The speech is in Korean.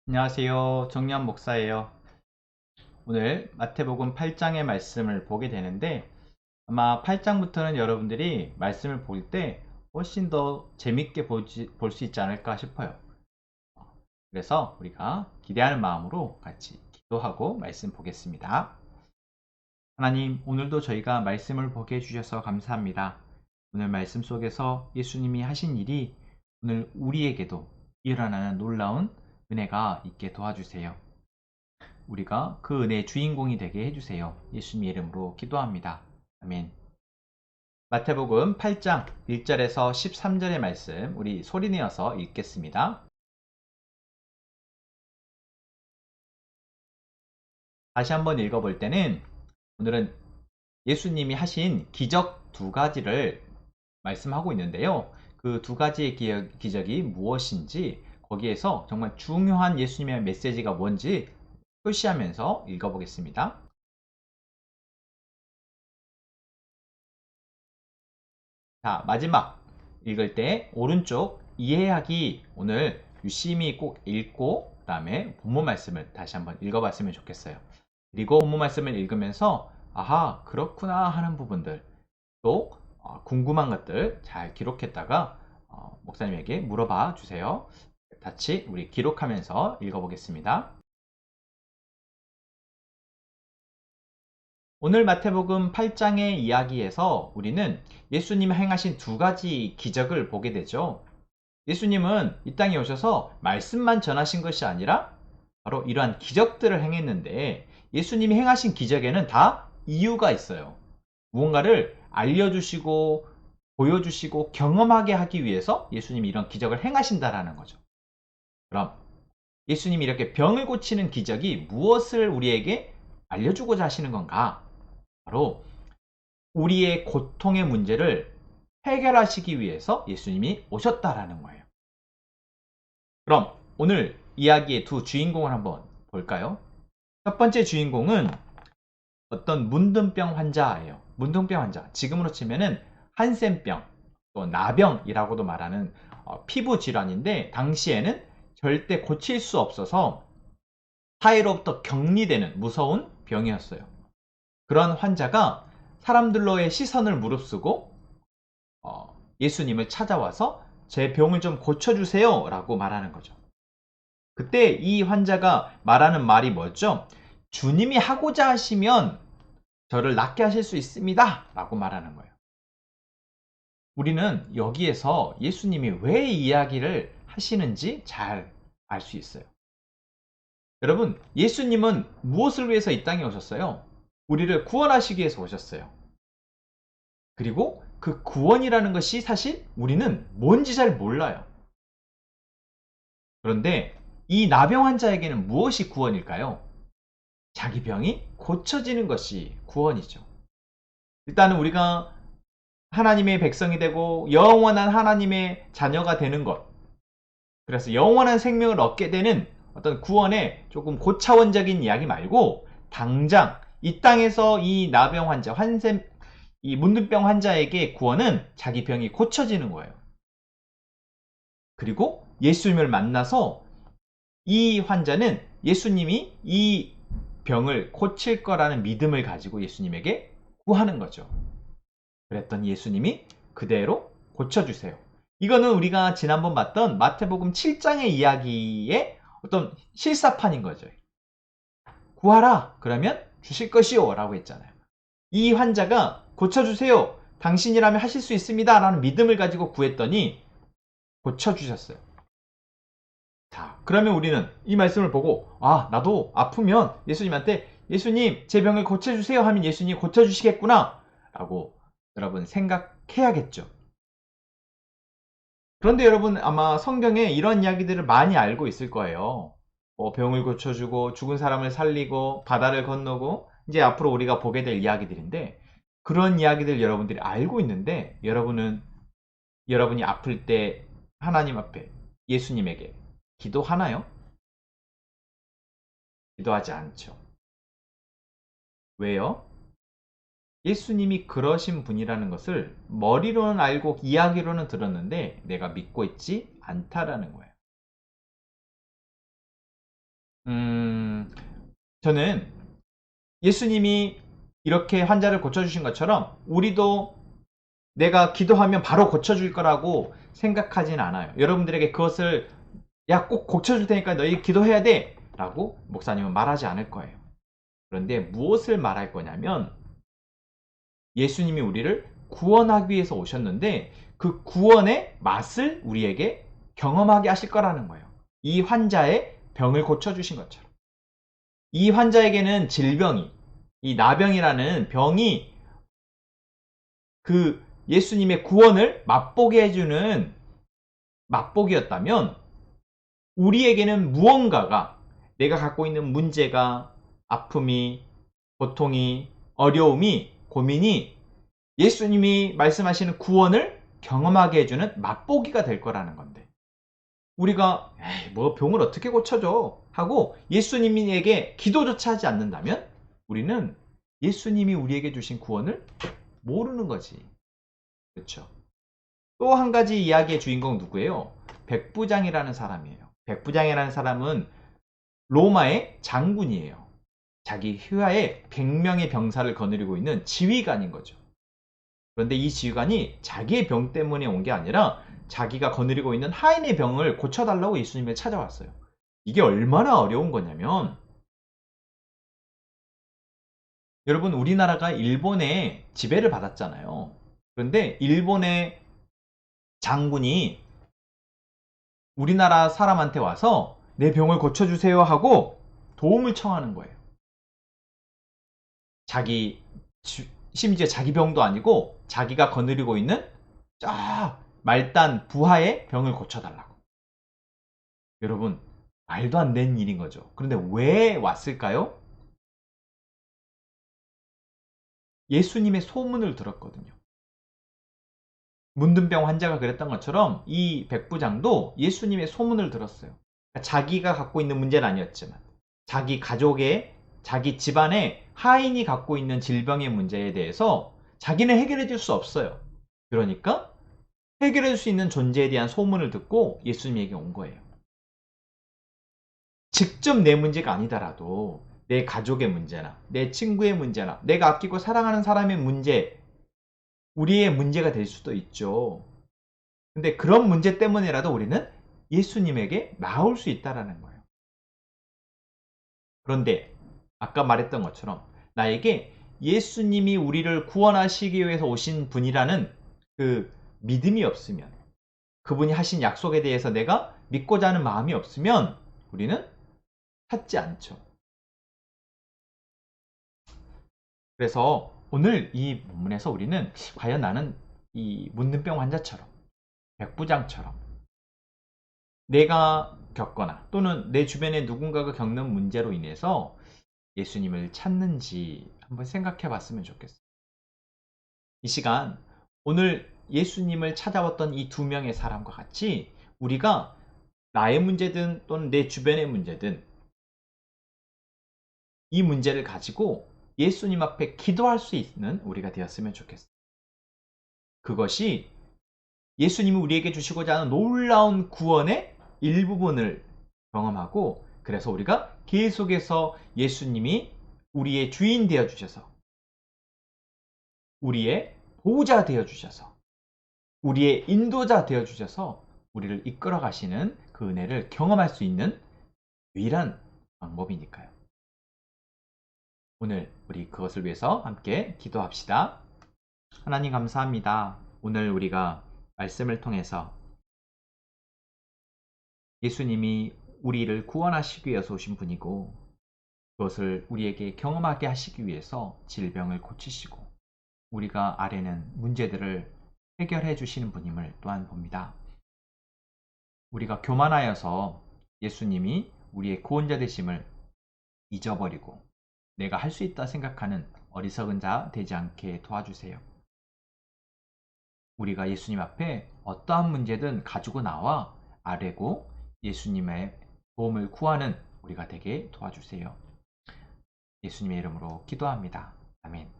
안녕하세요. 정리한 목사예요. 오늘 마태복음 8장의 말씀을 보게 되는데 아마 8장부터는 여러분들이 말씀을 볼 때 훨씬 더 재밌게 볼 수 있지 않을까 싶어요. 그래서 우리가 기대하는 마음으로 같이 기도하고 말씀 보겠습니다. 하나님, 오늘도 저희가 말씀을 보게 해주셔서 감사합니다. 오늘 말씀 속에서 예수님이 하신 일이 오늘 우리에게도 일어나는 놀라운 은혜가 있게 도와주세요. 우리가 그 은혜의 주인공이 되게 해주세요. 예수님의 이름으로 기도합니다. 아멘. 마태복음 8장 1절에서 13절의 말씀 우리 소리내어서 읽겠습니다. 다시 한번 읽어볼 때는 오늘은 예수님이 하신 기적 두 가지를 말씀하고 있는데요. 그 두 가지의 기적이 무엇인지 거기에서 정말 중요한 예수님의 메시지가 뭔지 표시하면서 읽어보겠습니다. 자, 마지막 읽을 때 오른쪽 이해하기 오늘 유심히 꼭 읽고 그 다음에 본문 말씀을 다시 한번 읽어봤으면 좋겠어요. 그리고 본문 말씀을 읽으면서 아하 그렇구나 하는 부분들 또 궁금한 것들 잘 기록했다가 목사님에게 물어봐 주세요. 같이 우리 기록하면서 읽어보겠습니다. 오늘 마태복음 8장의 이야기에서 우리는 예수님이 행하신 두 가지 기적을 보게 되죠. 예수님은 이 땅에 오셔서 말씀만 전하신 것이 아니라 바로 이러한 기적들을 행했는데 예수님이 행하신 기적에는 다 이유가 있어요. 무언가를 알려주시고 보여주시고 경험하게 하기 위해서 예수님이 이런 기적을 행하신다라는 거죠. 그럼 예수님이 이렇게 병을 고치는 기적이 무엇을 우리에게 알려주고자 하시는 건가? 바로 우리의 고통의 문제를 해결하시기 위해서 예수님이 오셨다라는 거예요. 그럼 오늘 이야기의 두 주인공을 한번 볼까요? 첫 번째 주인공은 어떤 문둥병 환자예요. 문둥병 환자. 지금으로 치면은 한센병, 또 나병이라고도 말하는 피부 질환인데 당시에는 절대 고칠 수 없어서 사회로부터 격리되는 무서운 병이었어요. 그런 환자가 사람들로의 시선을 무릅쓰고 예수님을 찾아와서 제 병을 좀 고쳐주세요 라고 말하는 거죠. 그때 이 환자가 말하는 말이 뭐죠? 주님이 하고자 하시면 저를 낫게 하실 수 있습니다 라고 말하는 거예요. 우리는 여기에서 예수님이 왜 이야기를 하시는지 잘 알 수 있어요. 여러분, 예수님은 무엇을 위해서 이 땅에 오셨어요? 우리를 구원하시기 위해서 오셨어요. 그리고 그 구원이라는 것이 사실 우리는 뭔지 잘 몰라요. 그런데 이 나병 환자에게는 무엇이 구원일까요? 자기 병이 고쳐지는 것이 구원이죠. 일단은 우리가 하나님의 백성이 되고 영원한 하나님의 자녀가 되는 것. 그래서 영원한 생명을 얻게 되는 어떤 구원의 조금 고차원적인 이야기 말고 당장 이 땅에서 이 나병 환자, 이 문둥병 환자에게 구원은 자기 병이 고쳐지는 거예요. 그리고 예수님을 만나서 이 환자는 예수님이 이 병을 고칠 거라는 믿음을 가지고 예수님에게 구하는 거죠. 그랬더니 예수님이 그대로 고쳐주세요. 이거는 우리가 지난번 봤던 마태복음 7장의 이야기의 어떤 실사판인 거죠. 구하라! 그러면 주실 것이요 라고 했잖아요. 이 환자가 고쳐주세요. 당신이라면 하실 수 있습니다. 라는 믿음을 가지고 구했더니 고쳐주셨어요. 자, 그러면 우리는 이 말씀을 보고 나도 아프면 예수님한테 예수님 제 병을 고쳐주세요 하면 예수님이 고쳐주시겠구나 라고 여러분 생각해야겠죠. 그런데 여러분 아마 성경에 이런 이야기들을 많이 알고 있을 거예요. 병을 고쳐주고 죽은 사람을 살리고 바다를 건너고 이제 앞으로 우리가 보게 될 이야기들인데 그런 이야기들 여러분들이 알고 있는데 여러분이 아플 때 하나님 앞에 예수님에게 기도하나요? 기도하지 않죠. 왜요? 예수님이 그러신 분이라는 것을 머리로는 알고 이야기로는 들었는데 내가 믿고 있지 않다라는 거예요. 음, 저는 예수님이 이렇게 환자를 고쳐주신 것처럼 우리도 내가 기도하면 바로 고쳐줄 거라고 생각하진 않아요. 여러분들에게 그것을 야, 꼭 고쳐줄 테니까 너희 기도해야 돼 라고 목사님은 말하지 않을 거예요. 그런데 무엇을 말할 거냐면 예수님이 우리를 구원하기 위해서 오셨는데 그 구원의 맛을 우리에게 경험하게 하실 거라는 거예요. 이 환자의 병을 고쳐주신 것처럼. 이 환자에게는 질병이, 이 나병이라는 병이 그 예수님의 구원을 맛보게 해주는 맛보기였다면 우리에게는 무언가가 내가 갖고 있는 문제가 아픔이 고통이 어려움이 고민이 예수님이 말씀하시는 구원을 경험하게 해주는 맛보기가 될 거라는 건데 우리가 에이, 뭐 병을 어떻게 고쳐줘 하고 예수님에게 기도조차 하지 않는다면 우리는 예수님이 우리에게 주신 구원을 모르는 거지. 그렇죠. 또 한 가지 이야기의 주인공 누구예요? 백부장이라는 사람이에요. 백부장이라는 사람은 로마의 장군이에요. 자기 휘하에 100명의 병사를 거느리고 있는 지휘관인 거죠. 그런데 이 지휘관이 자기의 병 때문에 온 게 아니라 자기가 거느리고 있는 하인의 병을 고쳐달라고 예수님을 찾아왔어요. 이게 얼마나 어려운 거냐면 여러분 우리나라가 일본의 지배를 받았잖아요. 그런데 일본의 장군이 우리나라 사람한테 와서 내 병을 고쳐주세요 하고 도움을 청하는 거예요. 자기 심지어 자기 병도 아니고 자기가 거느리고 있는 쫙 말단 부하의 병을 고쳐달라고. 여러분 말도 안 되는 일인 거죠. 그런데 왜 왔을까요? 예수님의 소문을 들었거든요. 문둥병 환자가 그랬던 것처럼 이 백부장도 예수님의 소문을 들었어요. 그러니까 자기가 갖고 있는 문제는 아니었지만 자기 가족의 자기 집안의 하인이 갖고 있는 질병의 문제에 대해서 자기는 해결해 줄 수 없어요. 그러니까 해결해 줄 수 있는 존재에 대한 소문을 듣고 예수님에게 온 거예요. 직접 내 문제가 아니더라도 내 가족의 문제나 내 친구의 문제나 내가 아끼고 사랑하는 사람의 문제, 우리의 문제가 될 수도 있죠. 근데 그런 문제 때문에라도 우리는 예수님에게 나올 수 있다라는 거예요. 그런데 아까 말했던 것처럼 나에게 예수님이 우리를 구원하시기 위해서 오신 분이라는 그 믿음이 없으면 그분이 하신 약속에 대해서 내가 믿고자 하는 마음이 없으면 우리는 찾지 않죠. 그래서 오늘 이 본문에서 우리는 과연 나는 이 문둥병 환자처럼 백부장처럼 내가 겪거나 또는 내 주변에 누군가가 겪는 문제로 인해서 예수님을 찾는지 한번 생각해 봤으면 좋겠어요. 이 시간 오늘 예수님을 찾아왔던 이 두 명의 사람과 같이 우리가 나의 문제든 또는 내 주변의 문제든 이 문제를 가지고 예수님 앞에 기도할 수 있는 우리가 되었으면 좋겠어요. 그것이 예수님이 우리에게 주시고자 하는 놀라운 구원의 일부분을 경험하고 그래서 우리가 계속해서 예수님이 우리의 주인 되어 주셔서 우리의 보호자 되어 주셔서 우리의 인도자 되어 주셔서 우리를 이끌어 가시는 그 은혜를 경험할 수 있는 유일한 방법이니까요. 오늘 우리 그것을 위해서 함께 기도합시다. 하나님 감사합니다. 오늘 우리가 말씀을 통해서 예수님이 우리를 구원하시기 위해서 오신 분이고 그것을 우리에게 경험하게 하시기 위해서 질병을 고치시고 우리가 아래는 문제들을 해결해 주시는 분임을 또한 봅니다. 우리가 교만하여서 예수님이 우리의 구원자 되심을 잊어버리고 내가 할 수 있다 생각하는 어리석은 자 되지 않게 도와주세요. 우리가 예수님 앞에 어떠한 문제든 가지고 나와 아뢰고 예수님의 도움을 구하는 우리가 되게 도와주세요. 예수님의 이름으로 기도합니다. 아멘.